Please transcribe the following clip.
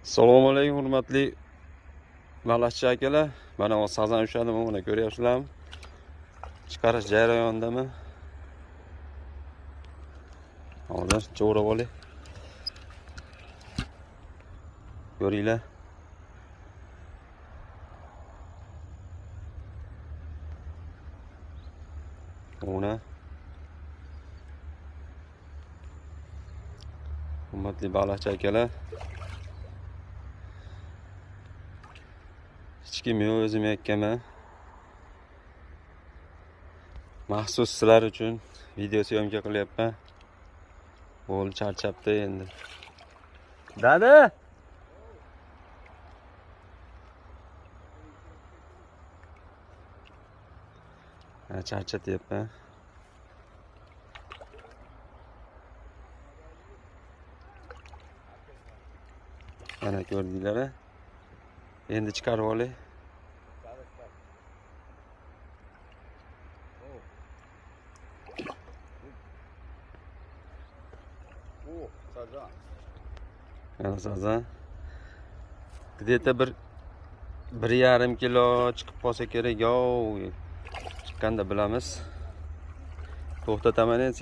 Assalomu alaykum hurmatli baliqchi akalar. Mana bu sazan ushladimi, mana ko'ryapsizlarmi? Chiqarish jarayonidami? Hozir cho'rab olay. Ko'ringlar. Ona hurmatli baliqchi akalar. Hech kim yo'q, o'zim yakkaman. Maxsus sizlar uchun video syomka qilyapman. Bo'l charchabdi endi. Dada! Charchatyapman. Mana ko'rdinglar. Endi chiqarib olay. Mana sazan. Где-то 1,5 kilo chiqib qolsa kerak. Chiqqanda bilamiz. To'xtataman endi.